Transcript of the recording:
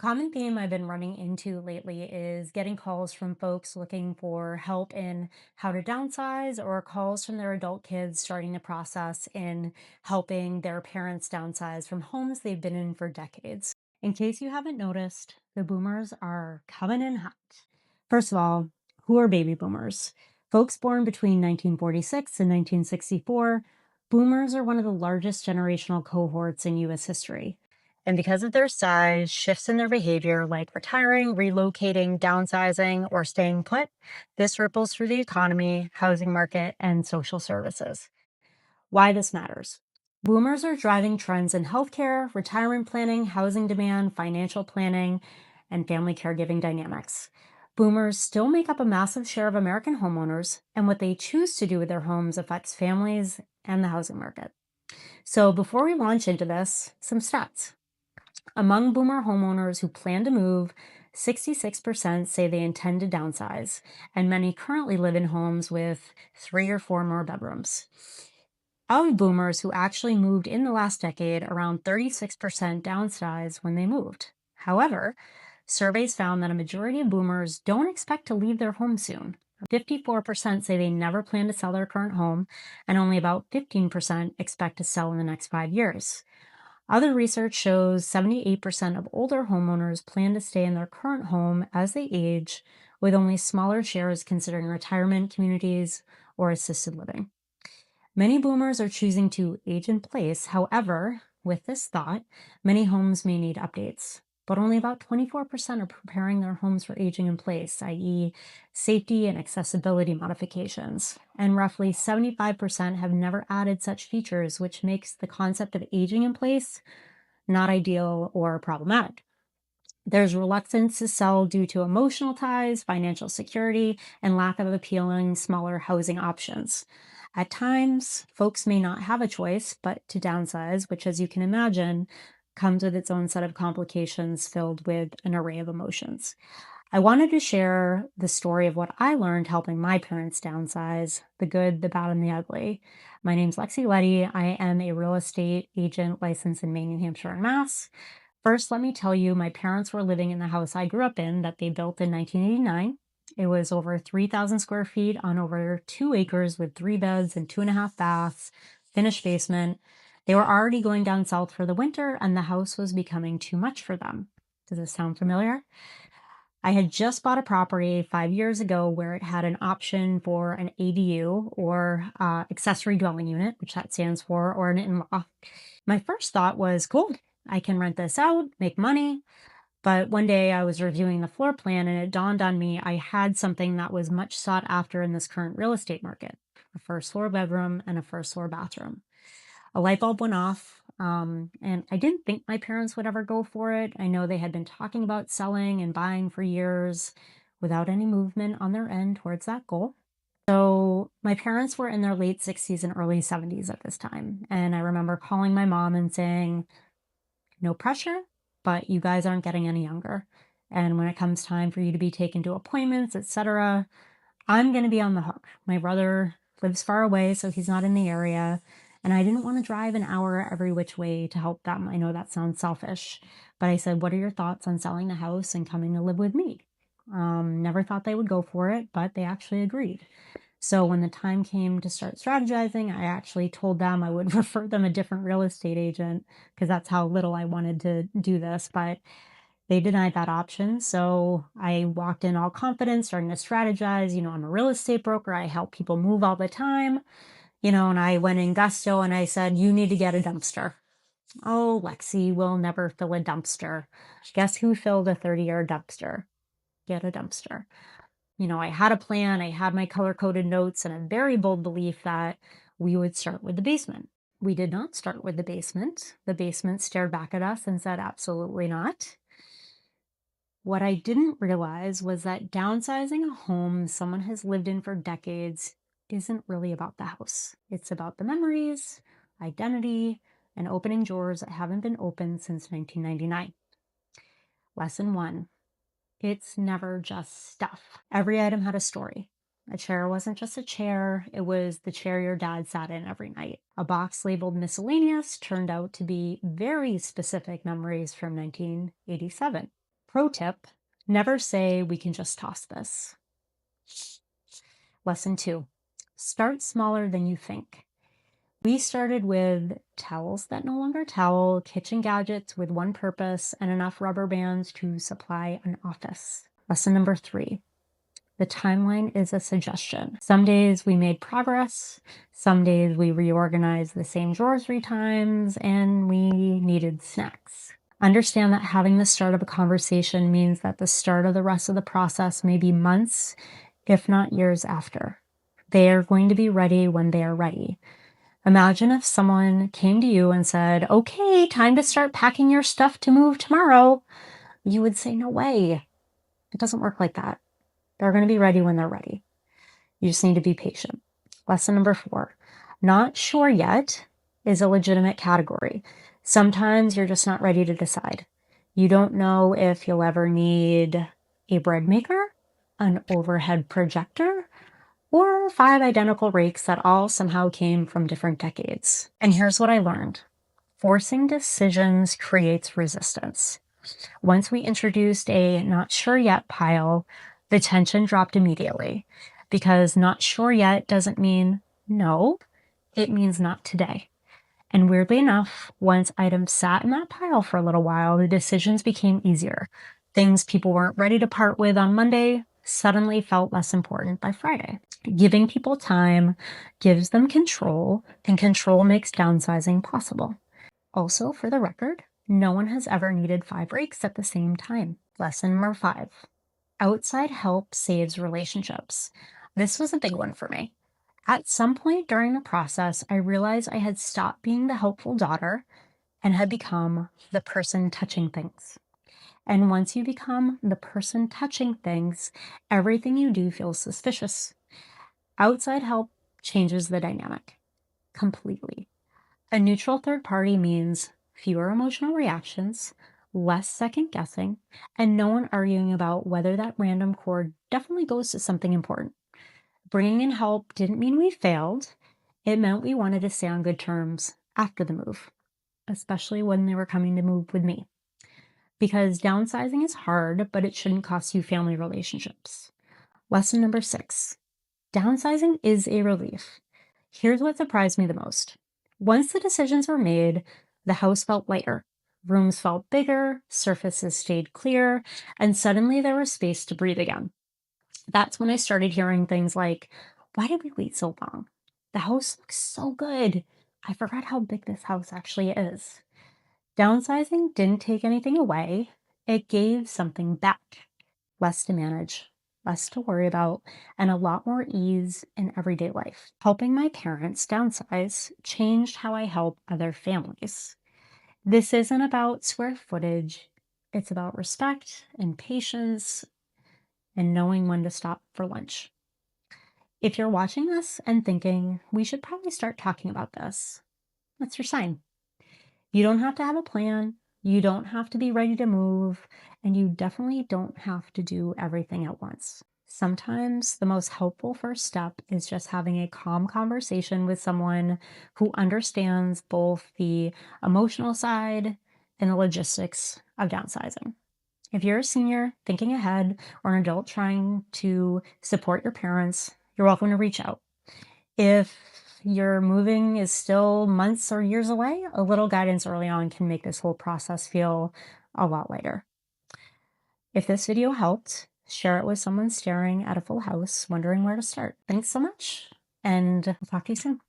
common theme I've been running into lately is getting calls from folks looking for help in how to downsize or calls from their adult kids starting the process in helping their parents downsize from homes they've been in for decades. In case you haven't noticed, the boomers are coming in hot. First of all, who are baby boomers? Folks born between 1946 and 1964, boomers are one of the largest generational cohorts in US history. And because of their size, shifts in their behavior like retiring, relocating, downsizing, or staying put, this ripples through the economy, housing market, and social services. Why this matters. Boomers are driving trends in healthcare, retirement planning, housing demand, financial planning, and family caregiving dynamics. Boomers still make up a massive share of American homeowners, and what they choose to do with their homes affects families and the housing market. So, before we launch into this, some stats. Among boomer homeowners who plan to move, 66% say they intend to downsize, and many currently live in homes with three or four more bedrooms. Of boomers who actually moved in the last decade, around 36% downsized when they moved. However, surveys found that a majority of boomers don't expect to leave their home soon. 54% say they never plan to sell their current home, and only about 15% expect to sell in the next 5 years. Other research shows 78% of older homeowners plan to stay in their current home as they age, with only smaller shares considering retirement communities or assisted living. Many boomers are choosing to age in place. However, with this thought, many homes may need updates, but only about 24% are preparing their homes for aging in place, i.e., safety and accessibility modifications. And roughly 75% have never added such features, which makes the concept of aging in place not ideal or problematic. There's reluctance to sell due to emotional ties, financial security, and lack of appealing smaller housing options. At times, folks may not have a choice but to downsize, which, as you can imagine, comes with its own set of complications filled with an array of emotions. I wanted to share the story of what I learned helping my parents downsize, the good, the bad, and the ugly. My name's Lexi Letty. I am a real estate agent licensed in Maine, New Hampshire, and Mass. First, let me tell you, my parents were living in the house I grew up in that they built in 1989. It was over 3,000 square feet on over 2 acres with 3 beds and 2.5 baths, finished basement. They were already going down south for the winter, and the house was becoming too much for them. Does this sound familiar? I had just bought a property 5 years ago where it had an option for an ADU or accessory dwelling unit, which that stands for, or an in law. My first thought was, cool, I can rent this out, make money. But one day I was reviewing the floor plan and it dawned on me I had something that was much sought after in this current real estate market: a first floor bedroom and a first floor bathroom. A light bulb went off. And I didn't think my parents would ever go for it. I know they had been talking about selling and buying for years without any movement on their end towards that goal. So my parents were in their late 60s and early 70s at this time. And I remember calling my mom and saying, no pressure, but you guys aren't getting any younger. And when it comes time for you to be taken to appointments, etc., I'm going to be on the hook. My brother lives far away, so he's not in the area. And I didn't want to drive an hour every which way to help them. I know that sounds selfish, but I said, what are your thoughts on selling the house and coming to live with me? Never thought they would go for it, but they actually agreed. So when the time came to start strategizing, I actually told them I would refer them a different real estate agent because that's how little I wanted to do this. But they denied that option. So I walked in all confident, starting to strategize. I'm a real estate broker. I help people move all the time, and I went in gusto and I said, you need to get a dumpster. Oh, Lexi will never fill a dumpster. Guess who filled a 30-year dumpster? Get a dumpster. I had a plan, I had my color coded notes, and a very bold belief that we would start with the basement. We did not start with the basement. The basement stared back at us and said, absolutely not. What I didn't realize was that downsizing a home someone has lived in for decades isn't really about the house. It's about the memories, identity, and opening drawers that haven't been opened since 1999. Lesson one: it's never just stuff. Every item had a story. A chair wasn't just a chair, it was the chair your dad sat in every night. A box labeled miscellaneous turned out to be very specific memories from 1987. Pro tip, never say we can just toss this. Lesson 2, start smaller than you think. We started with towels that no longer towel, kitchen gadgets with one purpose, and enough rubber bands to supply an office. Lesson number 3, the timeline is a suggestion. Some days we made progress, some days we reorganized the same drawers 3 times, and we needed snacks. Understand that having the start of a conversation means that the start of the rest of the process may be months, if not years after. They are going to be ready when they are ready. Imagine if someone came to you and said, okay, time to start packing your stuff to move tomorrow. You would say, no way. It doesn't work like that. They're going to be ready when they're ready. You just need to be patient. Lesson number 4, not sure yet is a legitimate category. Sometimes you're just not ready to decide. You don't know if you'll ever need a bread maker, an overhead projector, or 5 identical rakes that all somehow came from different decades. And here's what I learned. Forcing decisions creates resistance. Once we introduced a not sure yet pile, the tension dropped immediately, because not sure yet doesn't mean no, it means not today. And weirdly enough, once items sat in that pile for a little while, the decisions became easier. Things people weren't ready to part with on Monday suddenly felt less important by Friday. Giving people time gives them control, and control makes downsizing possible. Also, for the record, no one has ever needed 5 rakes at the same time. Lesson number 5, outside help saves relationships. This was a big one for me. At some point during the process, I realized I had stopped being the helpful daughter and had become the person touching things. And once you become the person touching things, everything you do feels suspicious. Outside help changes the dynamic completely. A neutral third party means fewer emotional reactions, less second guessing, and no one arguing about whether that random cord definitely goes to something important. Bringing in help didn't mean we failed. It meant we wanted to stay on good terms after the move, especially when they were coming to move with me. Because downsizing is hard, but it shouldn't cost you family relationships. Lesson number 6, downsizing is a relief. Here's what surprised me the most. Once the decisions were made, the house felt lighter. Rooms felt bigger, surfaces stayed clear, and suddenly there was space to breathe again. That's when I started hearing things like, why did we wait so long? The house looks so good. I forgot how big this house actually is. Downsizing didn't take anything away. It gave something back. Less to manage, less to worry about, and a lot more ease in everyday life. Helping my parents downsize changed how I help other families. This isn't about square footage, it's about respect and patience and knowing when to stop for lunch. If you're watching this and thinking, we should probably start talking about this, that's your sign. You don't have to have a plan, you don't have to be ready to move, and you definitely don't have to do everything at once. Sometimes the most helpful first step is just having a calm conversation with someone who understands both the emotional side and the logistics of downsizing. If you're a senior thinking ahead or an adult trying to support your parents, you're welcome to reach out. If your moving is still months or years away, a little guidance early on can make this whole process feel a lot lighter. If this video helped, share it with someone staring at a full house, wondering where to start. Thanks so much, and I'll talk to you soon.